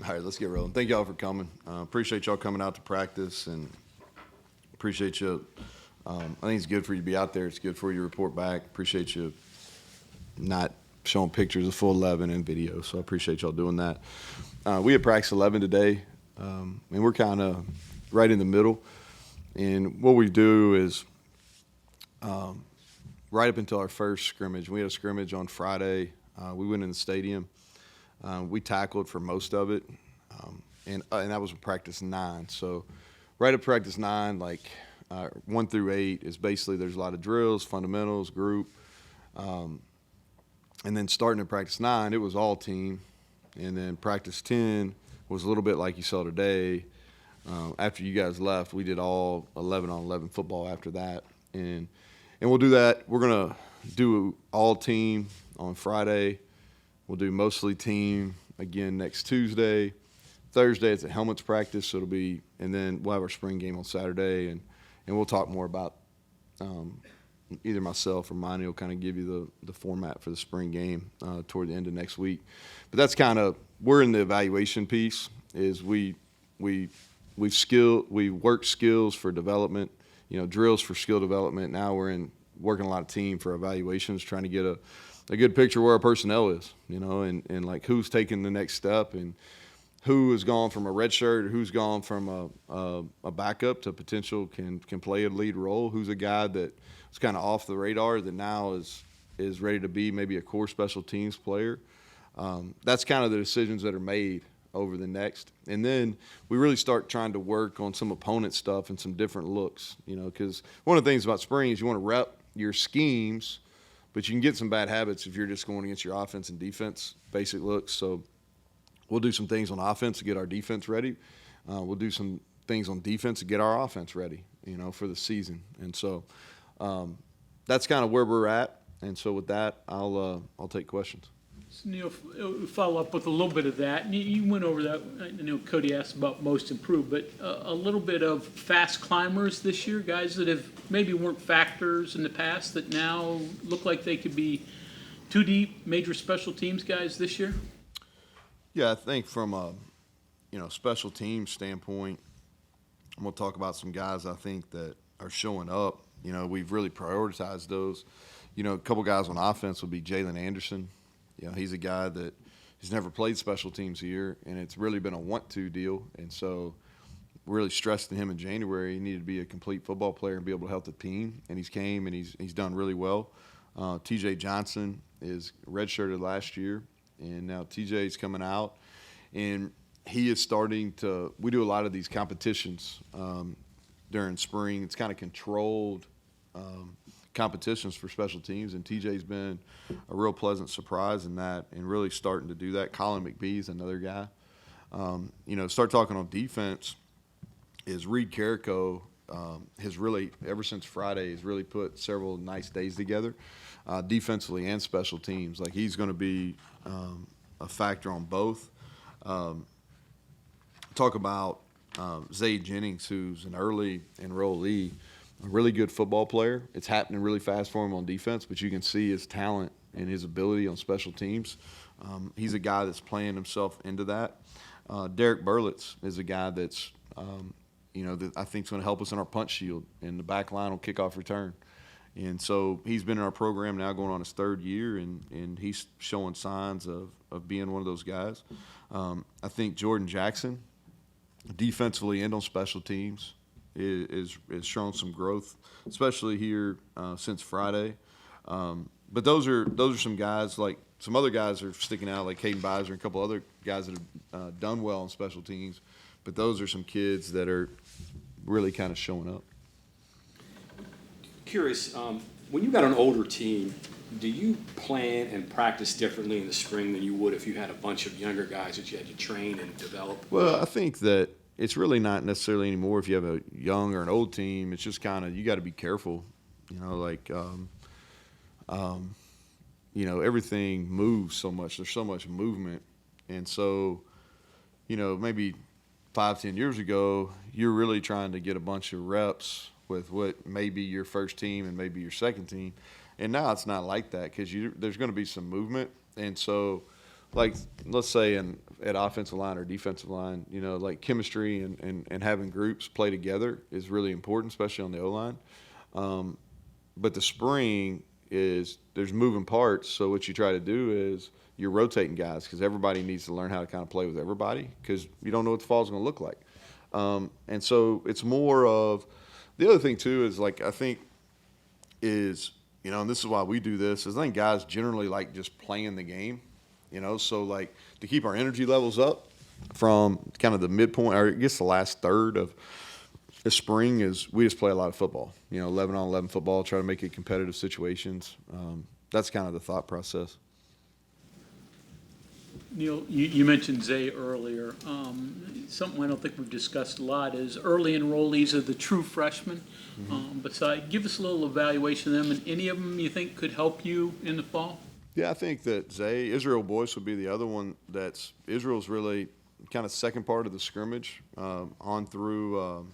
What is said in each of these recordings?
All right, let's get rolling. Thank y'all for coming. Appreciate y'all coming out to practice, and appreciate you. I think it's good for you to be out there. It's good for you to report back. Appreciate you not showing pictures of full 11 and video, so I appreciate y'all doing that. We had practice 11 today, and we're kind of right in the middle. And what we do is right up until our first scrimmage. We had a scrimmage on Friday. We went in the stadium. We tackled for most of it, and that was practice 9. So right at practice 9, like 1 through 8 is basically there's a lot of drills, fundamentals, group. And then starting at practice 9, it was all team. And then practice 10 was a little bit like you saw today. After you guys left, we did all 11-on-11 football after that. And we'll do that. We're going to do all team on Friday. We'll do mostly team again next Tuesday. Thursday, it's a helmets practice, so it'll be – and then we'll have our spring game on Saturday, and we'll talk more about either myself or Neal will kind of give you the format for the spring game toward the end of next week. But that's kind of – we're in the evaluation piece is we work skills for development, drills for skill development. Now we're working a lot of team for evaluations, trying to get a good picture where our personnel is, and like who's taking the next step and who has gone from a red shirt or who's gone from a backup to potential can play a lead role, who's a guy that was kind of off the radar that now is ready to be maybe a core special teams player. That's kind of the decisions that are made over the next. And then we really start trying to work on some opponent stuff and some different looks, because one of the things about spring is you want to rep your schemes, but you can get some bad habits if you're just going against your offense and defense basic looks. So we'll do some things on offense to get our defense ready. We'll do some things on defense to get our offense ready, for the season. And so that's kind of where we're at. And so with that, I'll take questions. So Neal, follow up with a little bit of that. You went over that. I know Cody asked about most improved, but a little bit of fast climbers this year, guys that have maybe weren't factors in the past that now look like they could be two deep major special teams guys this year. Yeah, I think from a special teams standpoint, I'm going to talk about some guys I think that are showing up. We've really prioritized those. A couple guys on offense would be Jalen Anderson. He's a guy that has never played special teams here, and it's really been a want-to deal. And so really stressed to him in January he needed to be a complete football player and be able to help the team. And he's came, and he's done really well. TJ Johnson is redshirted last year, and now TJ's coming out. And he is starting to – we do a lot of these competitions during spring. It's kind of controlled competitions for special teams, and TJ's been a real pleasant surprise in that and really starting to do that. Colin McBee is another guy. Start talking on defense is Reed Carrico has really, ever since Friday, has really put several nice days together defensively and special teams. Like he's going to be a factor on both. Talk about Zay Jennings, who's an early enrollee, a really good football player. It's happening really fast for him on defense, but you can see his talent and his ability on special teams. He's a guy that's playing himself into that. Derek Burlitz is a guy that's, that I think is going to help us in our punch shield in the back line on kickoff return. And so he's been in our program now going on his 3rd year, and he's showing signs of being one of those guys. I think Jordan Jackson, defensively and on special teams, is shown some growth, especially here since Friday. But those are some guys, like some other guys are sticking out, like Caden Beiser and a couple other guys that have done well on special teams. But those are some kids that are really kind of showing up. Curious, when you got an older team, do you plan and practice differently in the spring than you would if you had a bunch of younger guys that you had to train and develop? Well, I think that it's really not necessarily anymore if you have a young or an old team. It's just kind of you got to be careful, everything moves so much. There's so much movement, and so maybe 5-10 years ago, you're really trying to get a bunch of reps with what may be your first team and maybe your second team, and now it's not like that because there's going to be some movement, and so like let's say at offensive line or defensive line, like chemistry and having groups play together is really important, especially on the O-line. But the spring is there's moving parts. So what you try to do is you're rotating guys because everybody needs to learn how to kind of play with everybody because you don't know what the fall is going to look like. And so it's more of the other thing too is like I think is and this is why we do this is I think guys generally like just playing the game. So like to keep our energy levels up from kind of the midpoint, or I guess the last third of the spring is we just play a lot of football, 11 on 11 football, try to make it competitive situations. That's kind of the thought process. Neal, you mentioned Zay earlier. Something I don't think we've discussed a lot is early enrollees are the true freshmen. Give us a little evaluation of them, and any of them you think could help you in the fall? Yeah, I think that Zay, Israel Boyce would be the other one Israel's really kind of second part of the scrimmage on through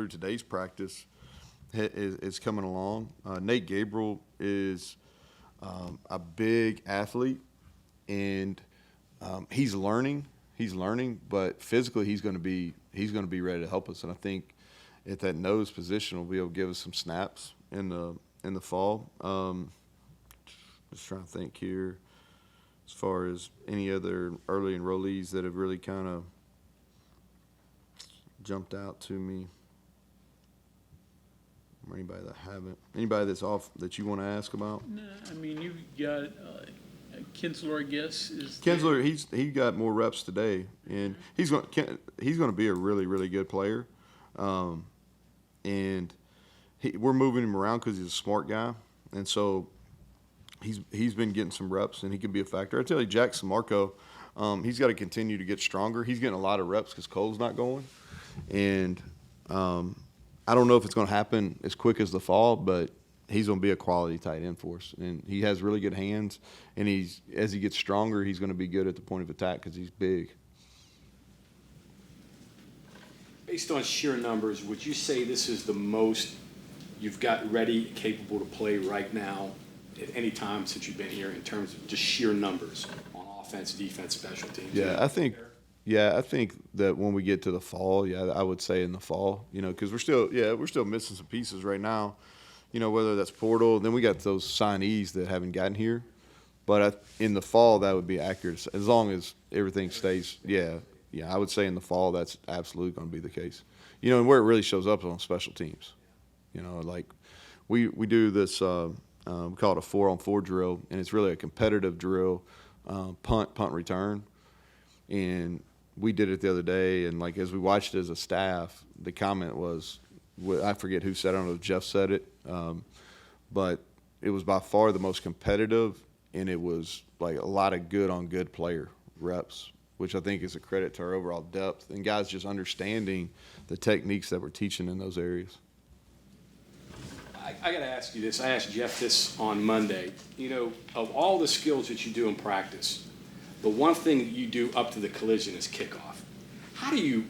today's practice is coming along. Nate Gabriel is a big athlete, and he's learning, but physically he's going to be ready to help us. And I think at that nose position will be able to give us some snaps in the fall. Just trying to think here as far as any other early enrollees that have really kind of jumped out to me. Or anybody that haven't. Anybody that's off that you want to ask about? No, I mean, you've got Kinsler, I guess. Kinsler, he got more reps today, and he's going to be a really, really good player. And we're moving him around because he's a smart guy, and so he's been getting some reps, and he could be a factor. I tell you, Jackson Marco, he's got to continue to get stronger. He's getting a lot of reps because Cole's not going, and I don't know if it's going to happen as quick as the fall, but he's going to be a quality tight end for us, and he has really good hands. And as he gets stronger, he's going to be good at the point of attack because he's big. Based on sheer numbers, would you say this is the most you've got ready, capable to play right now at any time since you've been here in terms of just sheer numbers on offense, defense, special teams? I think that when we get to the fall, I would say in the fall, because we're still missing some pieces right now, whether that's portal. Then we got those signees that haven't gotten here, but in the fall that would be accurate as long as everything stays. I would say in the fall that's absolutely going to be the case. And where it really shows up is on special teams. Like we do this, we call it a 4-on-4 drill, and it's really a competitive drill, punt, return. And we did it the other day, and like as we watched it as a staff, the comment was, I forget who said it, I don't know if Jeff said it, but it was by far the most competitive, and it was like a lot of good on good player reps, which I think is a credit to our overall depth and guys just understanding the techniques that we're teaching in those areas. I got to ask you this. I asked Jeff this on Monday. Of all the skills that you do in practice, the one thing that you do up to the collision is kickoff. How do you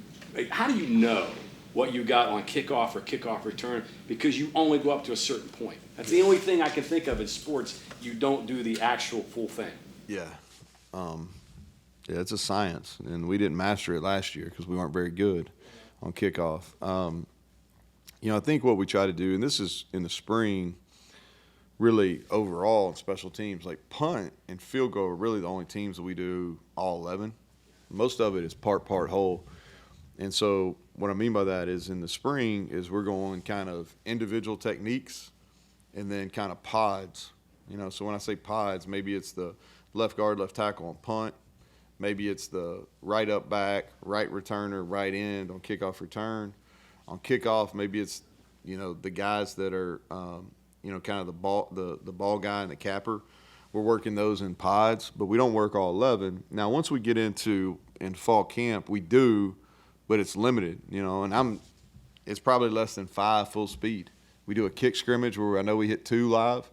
know what you got on kickoff or kickoff return? Because you only go up to a certain point. That's the only thing I can think of in sports. You don't do the actual full thing. Yeah, it's a science, and we didn't master it last year because we weren't very good on kickoff. I think what we try to do, and this is in the spring, really overall in special teams, like punt and field goal are really the only teams that we do all 11. Most of it is part whole. And so what I mean by that is in the spring is we're going kind of individual techniques and then kind of pods. So when I say pods, maybe it's the left guard, left tackle on punt. Maybe it's the right up back, right returner, right end on kickoff return. On kickoff, maybe it's, the guys that are, kind of the ball guy and the capper. We're working those in pods, but we don't work all 11. Now, once we get in fall camp, we do, but it's limited, and it's probably less than 5 full speed. We do a kick scrimmage where I know we hit 2 live,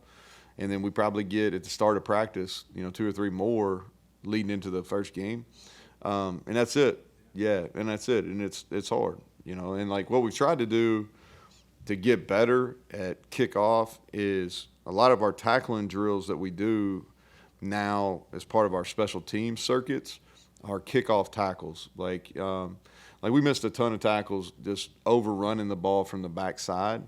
and then we probably get at the start of practice, 2 or 3 more leading into the first game. And that's it. Yeah, and that's it. And it's hard, And like what we tried to do to get better at kickoff is a lot of our tackling drills that we do, now as part of our special team circuits are kickoff tackles. Like we missed a ton of tackles just overrunning the ball from the backside.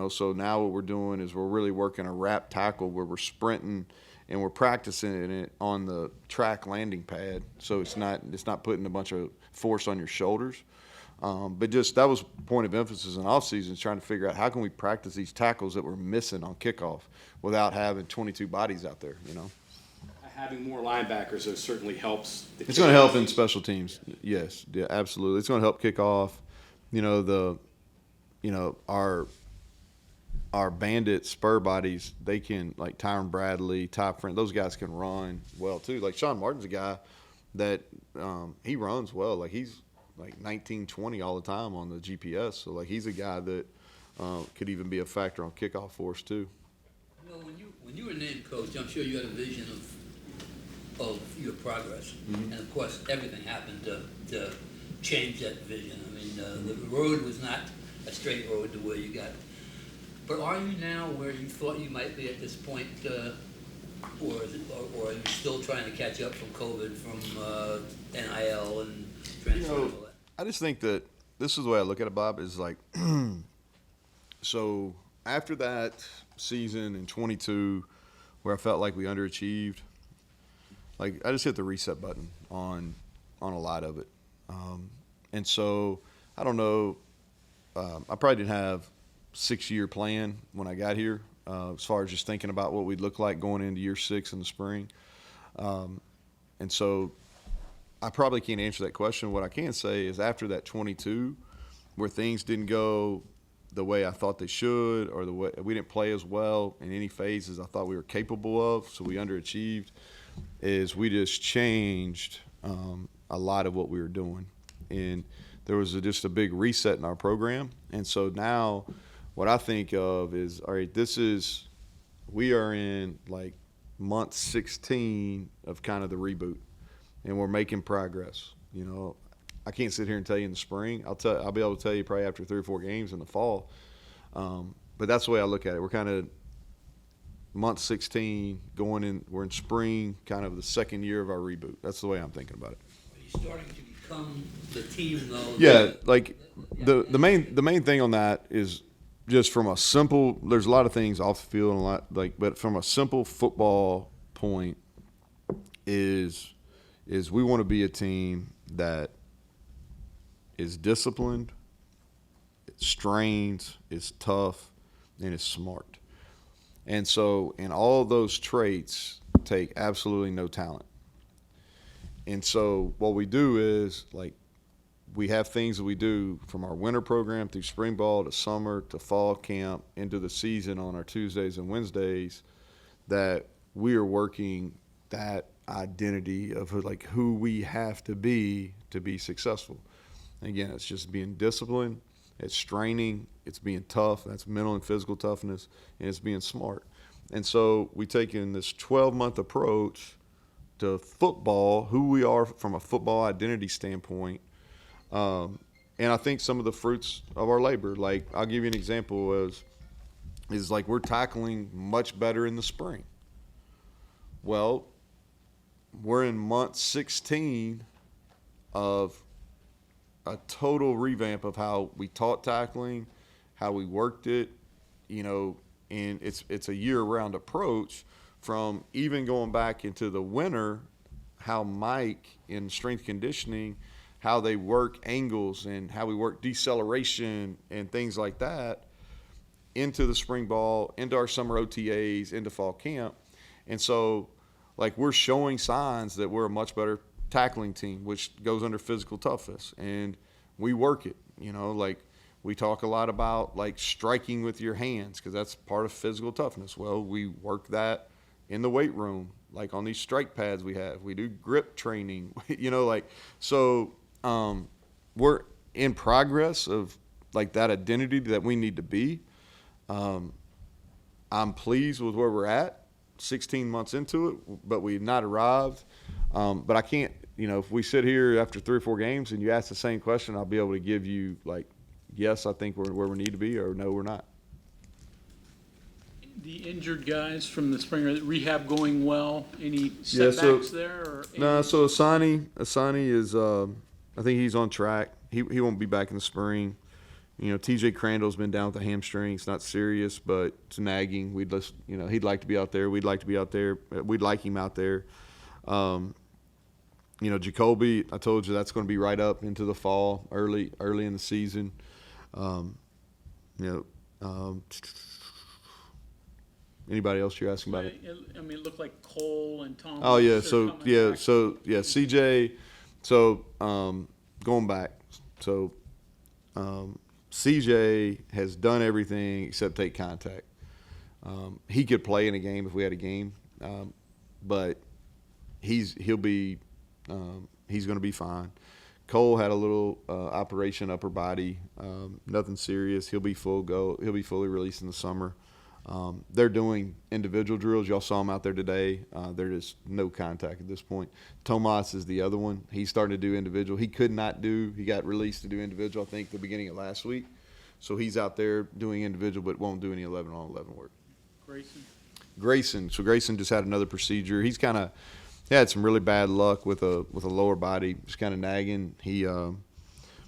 So now what we're doing is we're really working a wrap tackle where we're sprinting and we're practicing it on the track landing pad. So it's not putting a bunch of force on your shoulders. But just that was a point of emphasis in off season, is trying to figure out how can we practice these tackles that we're missing on kickoff without having 22 bodies out there. Having more linebackers, though, certainly helps. It's going to help in special teams. Yes, yeah, absolutely. It's going to help kickoff. Our bandit spur bodies, they can, like Tyron Bradley, Ty Friend, those guys can run well too. Like Sean Martin's a guy that he runs well. Like he's like 19-20 all the time on the GPS. So like he's a guy that could even be a factor on kickoff for us too. When you were named coach, I'm sure you had a vision of your progress, and of course everything happened to change that vision. I mean, the road was not a straight road to where you got. But are you now where you thought you might be at this point, or are you still trying to catch up from COVID, from NIL and transfer and all that? I just think that this is the way I look at it, Bob, is like, so after that season in 22 where I felt like we underachieved, like I just hit the reset button on a lot of it. And so I don't know, I probably didn't have 6-year plan when I got here, as far as just thinking about what we'd look like going into year 6 in the spring. And so I probably can't answer that question. What I can say is after that 22, where things didn't go the way I thought they should, or the way we didn't play as well in any phases I thought we were capable of, so we underachieved, is we just changed a lot of what we were doing. And there was just a big reset in our program. And so now what I think of is, all right, we are in like month 16 of kind of the reboot, and we're making progress. I can't sit here and tell you in the spring. I'll be able to tell you probably after 3 or 4 games in the fall. But that's the way I look at it. We're kind of month 16 we're in spring, kind of the second year of our reboot. That's the way I'm thinking about it. Are you starting to become the team, though? Yeah, like the main thing on that is just from a simple, there's a lot of things off the field and a lot, but from a simple football point is we want to be a team that is disciplined, it strains, is tough, and is smart. And so in all of those traits take absolutely no talent. And so what we do is, like, we have things that we do from our winter program through spring ball to summer to fall camp into the season on our Tuesdays and Wednesdays, that we are working that identity of like who we have to be successful. And again, it's just being disciplined, it's straining, it's being tough, that's mental and physical toughness, and it's being smart. And so we take in this 12-month approach to football, who we are from a football identity standpoint. And I think some of the fruits of our labor, like I'll give you an example, is like we're tackling much better in the spring. Well, we're in month 16 of a total revamp of how we taught tackling, how we worked it, and it's a year-round approach from even going back into the winter, how Mike in strength conditioning, how they work angles and how we work deceleration and things like that into the spring ball, into our summer OTAs, into fall camp. And so, like, we're showing signs that we're a much better tackling team, which goes under physical toughness. And we work it, like we talk a lot about like striking with your hands because that's part of physical toughness. Well, we work that in the weight room, like on these strike pads we have. We do grip training, so we're in progress of like that identity that we need to be. I'm pleased with where we're at, 16 months into it, but we've not arrived. But I can't, if we sit here after 3 or 4 games and you ask the same question, I'll be able to give you like, yes, I think we're where we need to be, or no, we're not. The injured guys from the spring, are rehab going well? Any Yeah, so- setbacks there? Or No, any- so Asani is, I think he's on track. He won't be back in the spring. You know, TJ Crandall's been down with a hamstring. It's not serious, but it's nagging. He'd like to be out there. We'd like to be out there. We'd like him out there. You know, Jacoby, I told you that's going to be right up into the fall, early in the season. Anybody else you're asking about it? I mean, it looked like Cole and Tom. Oh yeah, they're so coming yeah, back. so yeah, CJ. So going back, so CJ has done everything except take contact. He could play in a game if we had a game, but he's going to be fine. Cole had a little operation upper body, nothing serious. He'll be full go. He'll be fully released in the summer. They're doing individual drills. Y'all saw him out there today. There is no contact at this point. Tomas is the other one. He's starting to do individual. He could not do. He got released to do individual, I think, the beginning of last week. So he's out there doing individual, but won't do any 11-on-11 work. Grayson. So Grayson just had another procedure. He had some really bad luck with a lower body, just kind of nagging. He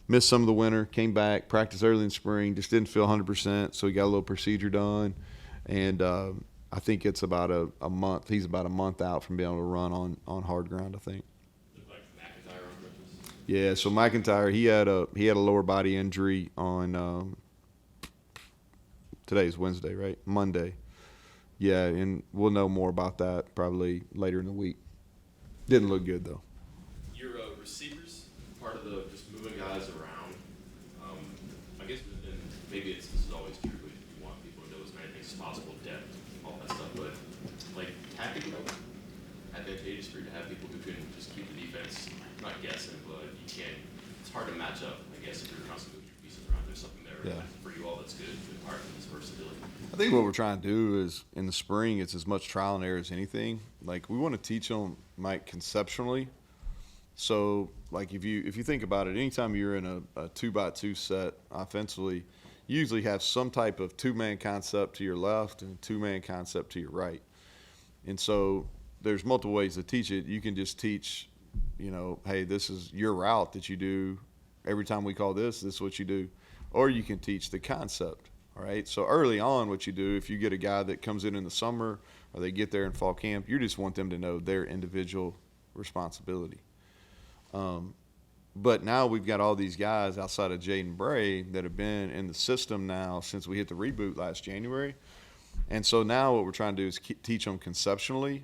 missed some of the winter, came back, practiced early in spring, just didn't feel 100%, so he got a little procedure done. And I think it's about a month. He's about a month out from being able to run on hard ground, I think. Like McIntyre on purpose. Yeah, so McIntyre, he had a lower body injury on today's Wednesday, right? Monday. Yeah, and we'll know more about that probably later in the week. Didn't look good though. Your receivers, part of the just moving guys around. I guess, and maybe this is always true, but you want people to know as many things as possible, depth, all that stuff. But like tactically, advantageous for you to have people who can just keep the defense not guessing, but you can't. It's hard to match up. I guess if you're constantly moving your pieces around, there's something there Yeah. for you all that's good, apart from this versatility. I think what we're trying to do is in the spring, it's as much trial and error as anything. Like we want to teach them, Mike, conceptually. So like if you think about it, anytime you're in a 2x2 set offensively, you usually have some type of two-man concept to your left and two-man concept to your right. And so there's multiple ways to teach it. You can just teach, hey, this is your route that you do. Every time we call this is what you do. Or you can teach the concept. All right. So early on, what you do, if you get a guy that comes in the summer or they get there in fall camp, you just want them to know their individual responsibility. But now we've got all these guys outside of Jaden Bray that have been in the system now since we hit the reboot last January. And so now what we're trying to do is teach them conceptually.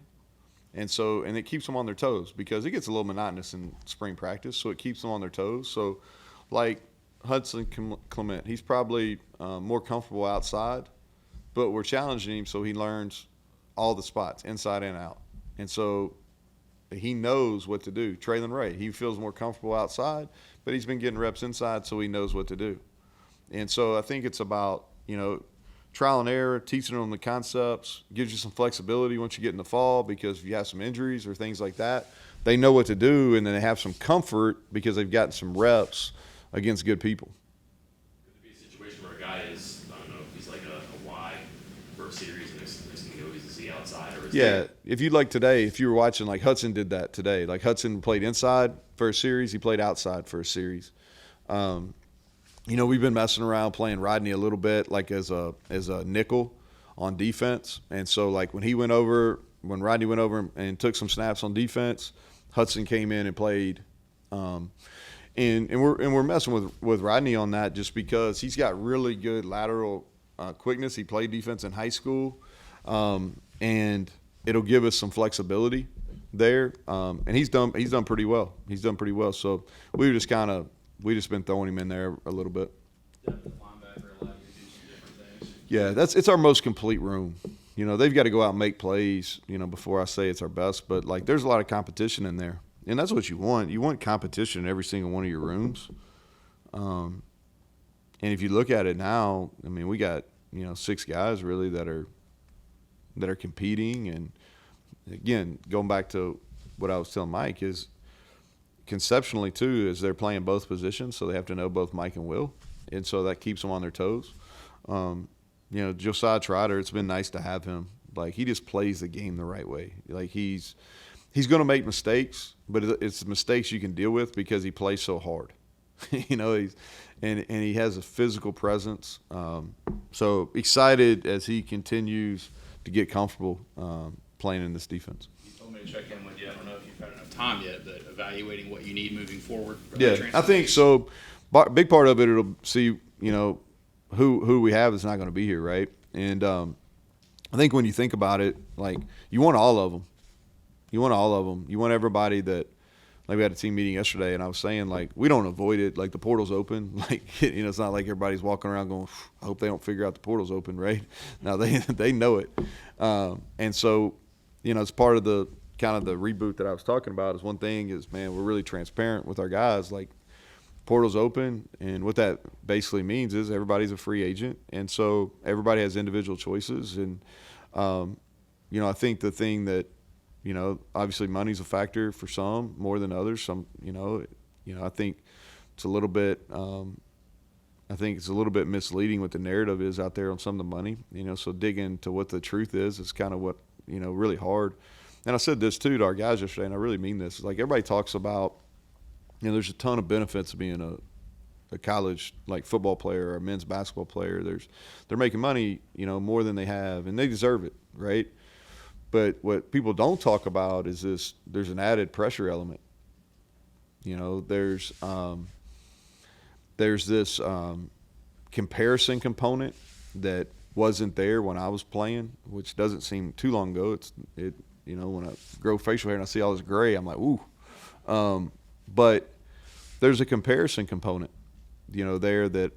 And it keeps them on their toes because it gets a little monotonous in spring practice. So it keeps them on their toes. So like Hudson Clement, he's probably more comfortable outside, but we're challenging him so he learns all the spots, inside and out. And so he knows what to do. Traylon Ray, he feels more comfortable outside, but he's been getting reps inside, so he knows what to do. And so I think it's about, trial and error, teaching them the concepts, gives you some flexibility once you get in the fall because if you have some injuries or things like that, they know what to do, and then they have some comfort because they've gotten some reps against good people. Could there be a situation where a guy is, I don't know, if he's like a Y for a series and next thing you know he's a Z outside or is Yeah, if you like today, if you were watching, like Hudson did that today. Like Hudson played inside for a series, he played outside for a series. We've been messing around playing Rodney a little bit, like as a nickel on defense. And so, like when Rodney went over and took some snaps on defense, Hudson came in and played. And we're messing with Rodney on that just because he's got really good lateral quickness. He played defense in high school, and it'll give us some flexibility there. And he's done pretty well. So we've just been throwing him in there a little bit. depth of linebacker allow you to do some different things? Yeah, it's our most complete room. They've got to go out and make plays, before I say it's our best. But, like, there's a lot of competition in there. And that's what you want. You want competition in every single one of your rooms. And if you look at it now, I mean, we got, 6 guys really that are competing. And, again, going back to what I was telling Mike is conceptually, too, is they're playing both positions, so they have to know both Mike and Will. And so that keeps them on their toes. Josiah Trotter, it's been nice to have him. Like, he just plays the game the right way. Like, he's going to make mistakes, but it's mistakes you can deal with because he plays so hard. And he has a physical presence. So excited as he continues to get comfortable playing in this defense. You told me to check in with you. I don't know if you've had enough time yet, but evaluating what you need moving forward. For Yeah, that I think so. Big part of it, it'll see, who we have is not going to be here, right? And I think when you think about it, like, you want all of them. You want everybody that, like, we had a team meeting yesterday, and I was saying, like, we don't avoid it. Like, the portal's open. Like, it's not like everybody's walking around going, I hope they don't figure out the portal's open, right? Now, they know it. And so, it's part of the kind of the reboot that I was talking about is one thing is, man, we're really transparent with our guys. Like, portal's open, and what that basically means is everybody's a free agent, and so everybody has individual choices. And, I think the thing that, obviously money's a factor for some more than others. Some, I think it's a little bit, misleading what the narrative is out there on some of the money, so digging into what the truth is kind of what, really hard. And I said this too to our guys yesterday, and I really mean this. Like, everybody talks about, there's a ton of benefits of being a college, like, football player or a men's basketball player. They're making money, more than they have, and they deserve it, right? But what people don't talk about is there's an added pressure element. There's this comparison component that wasn't there when I was playing, which doesn't seem too long ago. When I grow facial hair and I see all this gray, I'm like, ooh. But there's a comparison component, there that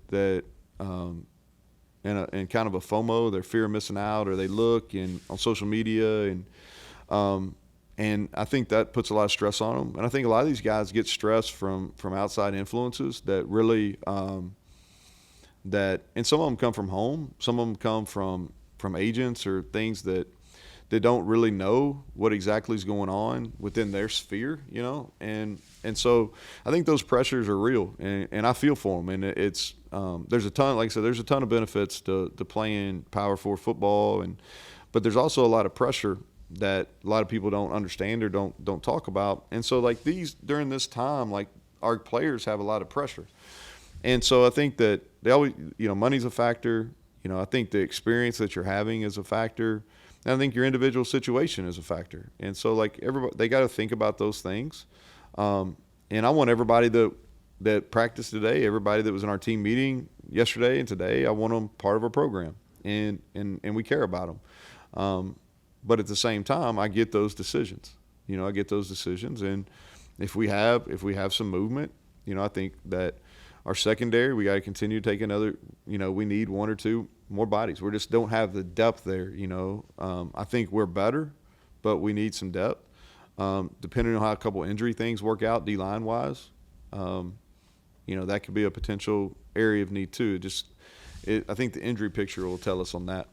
and kind of a FOMO, their fear of missing out, or they look on social media, and I think that puts a lot of stress on them. And I think a lot of these guys get stress from outside influences that really and some of them come from home, some of them come from agents or things that don't really know what exactly is going on within their sphere, and so I think those pressures are real, and I feel for them. And it's there's a ton, like I said, there's a ton of benefits to playing Power 4 football, but there's also a lot of pressure that a lot of people don't understand or don't talk about. And so, like, during this time, like, our players have a lot of pressure, and so I think that they always, money's a factor. I think the experience that you're having is a factor. And I think your individual situation is a factor. And so, like, everybody, they got to think about those things. And I want everybody that practiced today, everybody that was in our team meeting yesterday and today, I want them part of our program. And we care about them. But at the same time, I get those decisions. And if we have some movement, I think that our secondary, we got to continue to take another, we need one or two more bodies. We just don't have the depth there, I think we're better, but we need some depth. Depending on how a couple injury things work out D-line wise, that could be a potential area of need too. I think the injury picture will tell us on that.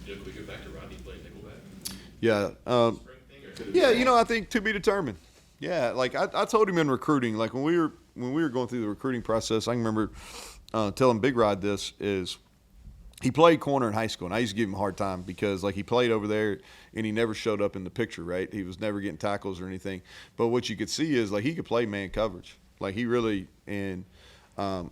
Could we go back to Rodney playing nickelback? Yeah. Spring thing, or could it be- Yeah, I think to be determined. Yeah, like I told him in recruiting, like when we were going through the recruiting process, I can remember telling Big Rod this is he played corner in high school, and I used to give him a hard time because, like, he played over there and he never showed up in the picture, right? He was never getting tackles or anything. But what you could see is, like, he could play man coverage. Like, he really and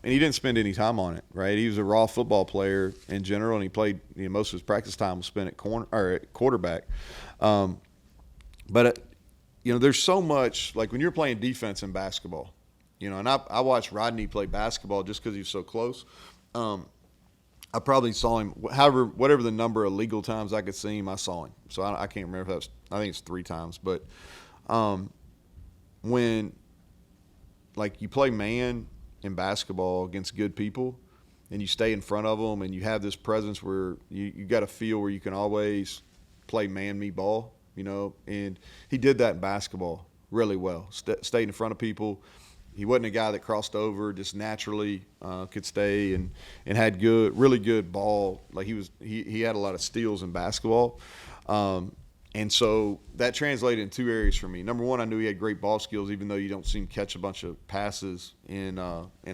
he didn't spend any time on it, right? He was a raw football player in general, and he played most of his practice time was spent at corner or at quarterback. But there's so much, like, when you're playing defense in basketball, and I watched Rodney play basketball just because he was so close. I probably saw him, whatever the number of legal times I could see him, I saw him. So I can't remember if that was, I think it's 3 times. But when, like, you play man in basketball against good people and you stay in front of them and you have this presence where you got to feel where you can always play man-me ball, and he did that in basketball really well. Stayed in front of people. He wasn't a guy that crossed over, just naturally could stay and had really good ball. Like, he had a lot of steals in basketball. And so that translated in 2 areas for me. Number one, I knew he had great ball skills, even though you don't see him catch a bunch of passes in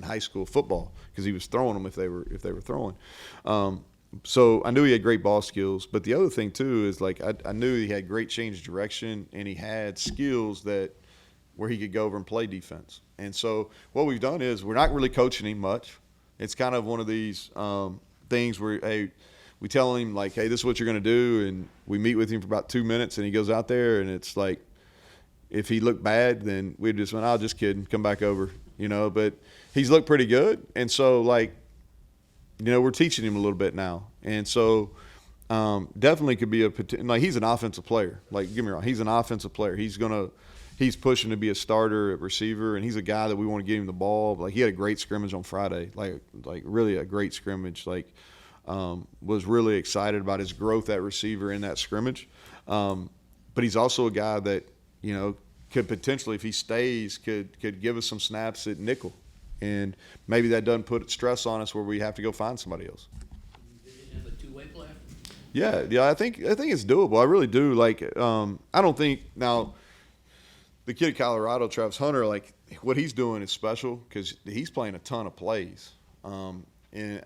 high school football because he was throwing them if they were throwing. So I knew he had great ball skills, but the other thing too is like I knew he had great change of direction and he had skills that where he could go over and play defense. And so what we've done is we're not really coaching him much. It's kind of one of these things where, hey, we tell him like, hey, this is what you're going to do, and we meet with him for about 2 minutes, and he goes out there, and it's like, if he looked bad, then we'd just went, "Oh, just kidding, come back over," you know. But he's looked pretty good, and so like, you know, we're teaching him a little bit now, and so definitely could be like he's an offensive player. Like, get me wrong, he's an offensive player. He's pushing to be a starter at receiver, and he's a guy that we want to get him the ball. Like, he had a great scrimmage on Friday, like really a great scrimmage. Like, was really excited about his growth at receiver in that scrimmage. But he's also a guy that, you know, could potentially, if he stays, could give us some snaps at nickel, and maybe that doesn't put stress on us where we have to go find somebody else. They didn't have a two-way player? Yeah, I think it's doable. I really do. Like, I don't think now. The kid at Colorado, Travis Hunter, like what he's doing is special because he's playing a ton of plays, and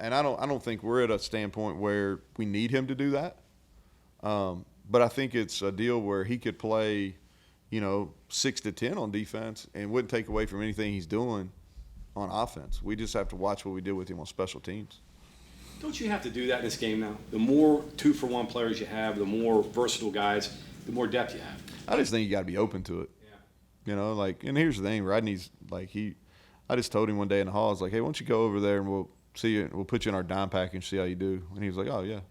I don't think we're at a standpoint where we need him to do that. But I think it's a deal where he could play, you know, 6 to 10 on defense and wouldn't take away from anything he's doing on offense. We just have to watch what we did with him on special teams. Don't you have to do that in this game now? The more 2-for-1 players you have, the more versatile guys, the more depth you have. I just think you got to be open to it. You know, like, and here's the thing, Rodney's like I just told him one day in the hall, I was like, hey, why don't you go over there and we'll see you, we'll put you in our dime package and see how you do. And he was like, oh yeah.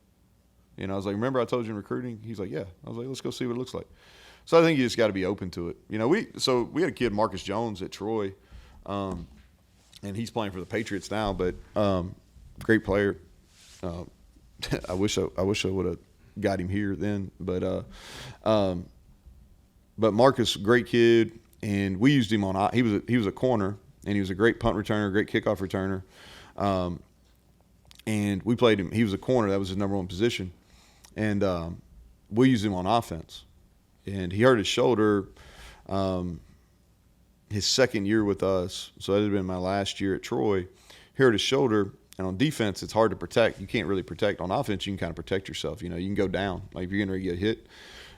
You know, I was like, remember I told you in recruiting? He's like, yeah. I was like, let's go see what it looks like. So I think you just got to be open to it. You know, we had a kid, Marcus Jones at Troy, and he's playing for the Patriots now, but great player. I wish I would have got him here then, but Marcus, great kid. And we used him on. He was a corner, and he was a great punt returner, great kickoff returner. And we played him. He was a corner. That was his number one position. And we used him on offense. And he hurt his shoulder his second year with us. So that had been my last year at Troy. He hurt his shoulder. And on defense, it's hard to protect. You can't really protect. On offense, you can kind of protect yourself. You know, you can go down. Like if you're getting ready to get hit.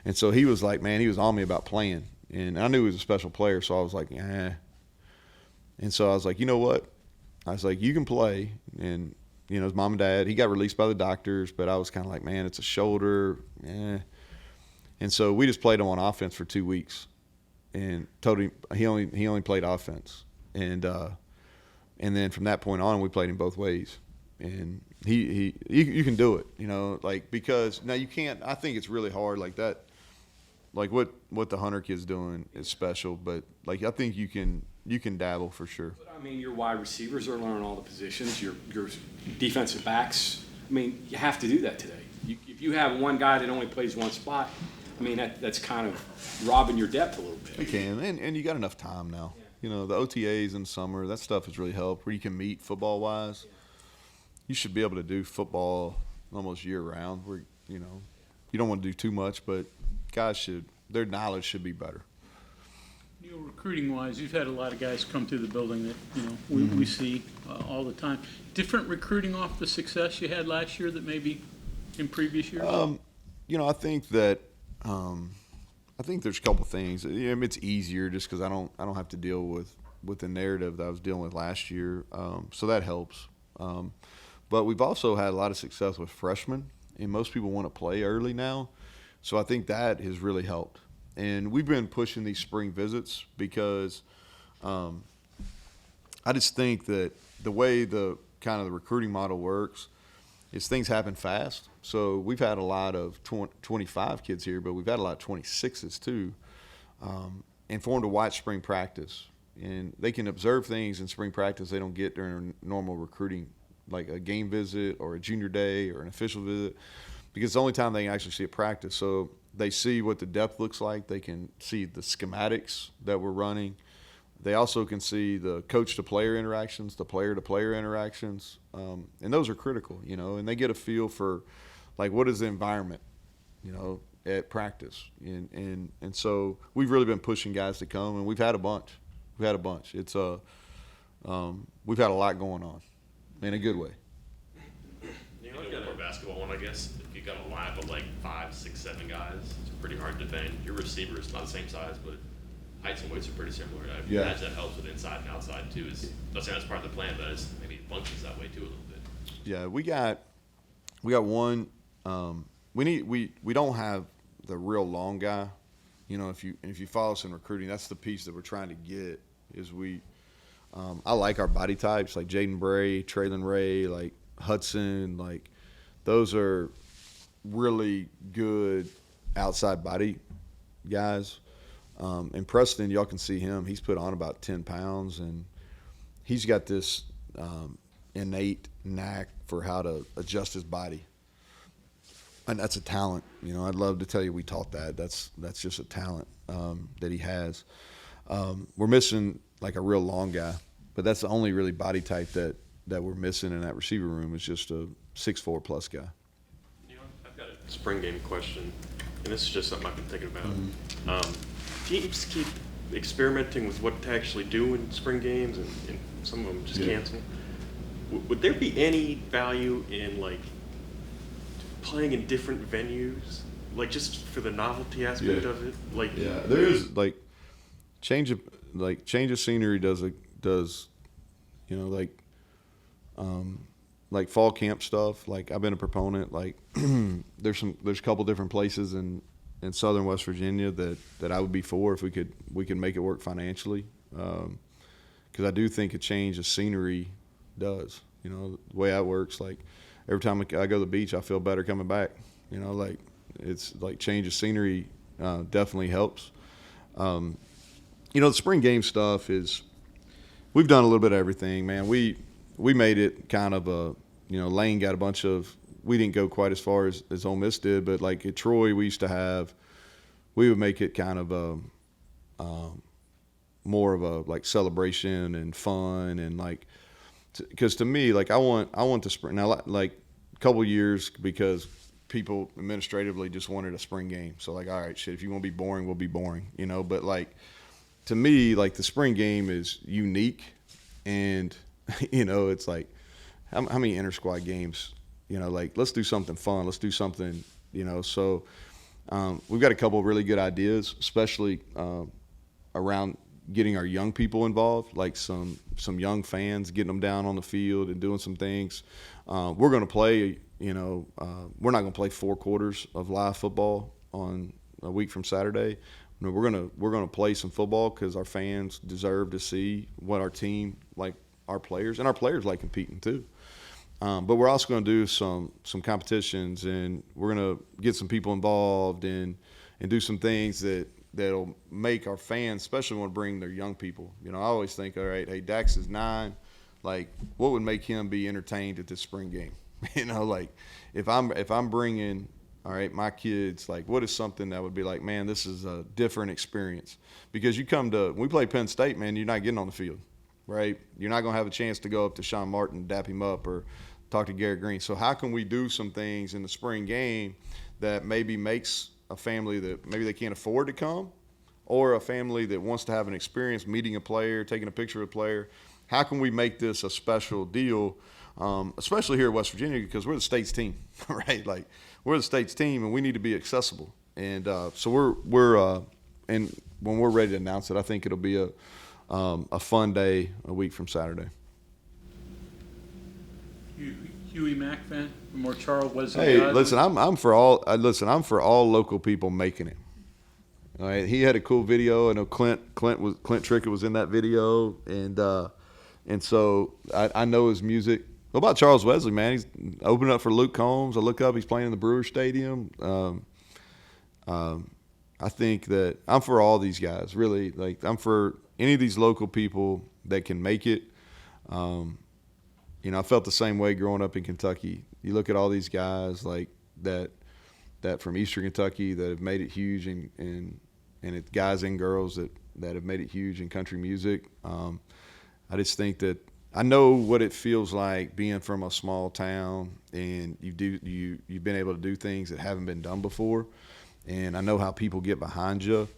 And so he was like, man, he was on me about playing. And I knew he was a special player, so I was like, eh. And so I was like, you know what? I was like, you can play. And, you know, his mom and dad, he got released by the doctors, but I was kind of like, man, it's a shoulder. Eh. And so we just played him on offense for 2 weeks and told him he only played offense. And then from that point on, we played him both ways. And you can do it, you know, like, because now you can't, I think it's really hard like that. Like what the Hunter kid's doing is special, but like I think you can dabble for sure. But I mean, your wide receivers are learning all the positions. Your defensive backs. I mean, you have to do that today. If you have one guy that only plays one spot, I mean that's kind of robbing your depth a little bit. You can, and you got enough time now. Yeah. You know, the OTAs in summer, that stuff has really helped. Where you can meet football wise, you should be able to do football almost year round. Where you know, you don't want to do too much, but guys their knowledge should be better. You know, recruiting-wise, you've had a lot of guys come through the building that, you know, we see all the time. Different recruiting off the success you had last year that maybe in previous years? You know, I think that I think there's a couple things. You know, it's easier just because I don't have to deal with the narrative that I was dealing with last year, so that helps. But we've also had a lot of success with freshmen, and most people want to play early now. So I think that has really helped. And we've been pushing these spring visits because I just think that the way the kind of the recruiting model works is things happen fast. So we've had a lot of 25 kids here, but we've had a lot of 26s too. And for them to watch spring practice. And they can observe things in spring practice they don't get during a normal recruiting, like a game visit or a junior day or an official visit. Because it's the only time they can actually see it practice. So they see what the depth looks like. They can see the schematics that we're running. They also can see the coach-to-player interactions, the player-to-player interactions, and those are critical, you know. And they get a feel for, like, what is the environment, you know, at practice. And so we've really been pushing guys to come, and we've had a bunch. It's we've had a lot going on in a good way. Neal, I've got a basketball one, I guess. If you got a lineup of like 5, 6, 7 guys, it's pretty hard to defend. Your receiver is not the same size, but heights and weights are pretty similar. I Yeah. imagine that helps with inside and outside too. Not saying that's part of the plan, but it's maybe it functions that way too a little bit. Yeah, we got one. We don't have the real long guy. You know, if you follow us in recruiting, that's the piece that we're trying to get. Is I like our body types like Jaden Bray, Traylon Ray, like Hudson, like those are really good outside body guys. And Preston, y'all can see him. He's put on about 10 pounds, and he's got this innate knack for how to adjust his body. And that's a talent. You know, I'd love to tell you we taught that. That's just a talent that he has. We're missing like a real long guy, but that's the only really body type that we're missing in that receiver room is just a 6'4" plus guy. I've got a spring game question, and this is just something I've been thinking about. Teams keep experimenting with what to actually do in spring games, and some of them just cancel. Would there be any value in like playing in different venues, like just for the novelty aspect of it? Like, There is like change of scenery does you know, like fall camp stuff. Like I've been a proponent. Like there's a couple different places in southern West Virginia that I would be for if we could make it work financially. Because I do think a change of scenery does. You know, the way that works. Like every time I go to the beach, I feel better coming back. You know, like it's like change of scenery definitely helps. You know, the spring game stuff is we've done a little bit of everything, man. We made it kind of a, you know, Lane got a bunch of, we didn't go quite as far as Ole Miss did, but like at Troy, we would make it kind of a more of a like celebration and fun and like, because to me, like I want the spring now, like a couple years because people administratively just wanted a spring game. So like, all right, shit, if you want to be boring, we'll be boring, you know. But like to me, like the spring game is unique, and you know, it's like how many inter squad games, you know, like let's do something fun, let's do something, you know. So we've got a couple of really good ideas, especially around getting our young people involved, like some young fans, getting them down on the field and doing some things. We're going to play, you know, we're not going to play 4 quarters of live football on a week from Saturday. You know, we're going to play some football because our fans deserve to see what our team, like our players, and our players like competing too. But we're also going to do some competitions, and we're going to get some people involved and do some things that'll make our fans, especially want to bring their young people. You know, I always think, all right, hey, Dax is 9. Like, what would make him be entertained at this spring game? You know, like if I'm bringing, all right, my kids, like what is something that would be like, man, this is a different experience? Because when we play Penn State, man, you're not getting on the field, right? You're not going to have a chance to go up to Sean Martin, dap him up, or talk to Garrett Green. So how can we do some things in the spring game that maybe makes a family that maybe they can't afford to come, or a family that wants to have an experience meeting a player, taking a picture of a player? How can we make this a special deal, especially here in West Virginia, because we're the state's team, right? Like we're the state's team, and we need to be accessible. And so we're and when we're ready to announce it, I think it'll be a fun day a week from Saturday. Huey Mack fan, more Charles Wesley. Hey, guys. listen, I'm for all local people making it. All right, he had a cool video. I know Clint Trickett was in that video, and so I know his music. What about Charles Wesley, man? He's opening up for Luke Combs. I look up, he's playing in the Brewer Stadium. I think that I'm for all these guys, really. Like I'm for any of these local people that can make it. You know, I felt the same way growing up in Kentucky. You look at all these guys like that from Eastern Kentucky that have made it huge, and it's guys and girls that have made it huge in country music. I just think that I know what it feels like being from a small town, and you've been able to do things that haven't been done before, and I know how people get behind you.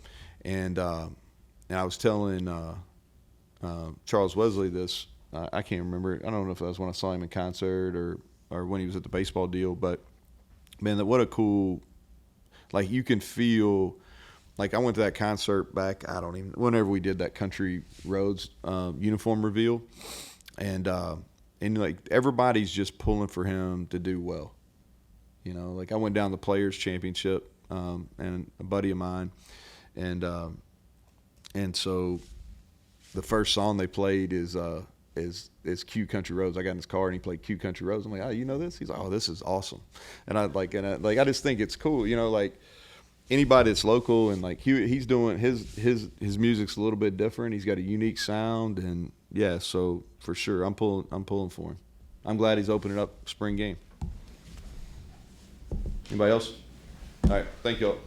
And I was telling Charles Wesley this. I can't remember. I don't know if that was when I saw him in concert or when he was at the baseball deal. But man, what a cool, like you can feel, like I went to that concert back, whenever we did that Country Roads uniform reveal, and like everybody's just pulling for him to do well. You know, like I went down the Players Championship, and a buddy of mine, and so the first song they played is Q Country Roads. I got in his car and he played Q Country Roads. I'm like, oh, you know this? He's like, oh, this is awesome. And I just think it's cool, you know, like anybody that's local, and like he's doing his music's a little bit different. He's got a unique sound, and yeah, so for sure I'm pulling for him. I'm glad he's opening up spring game. Anybody else? All right, thank y'all.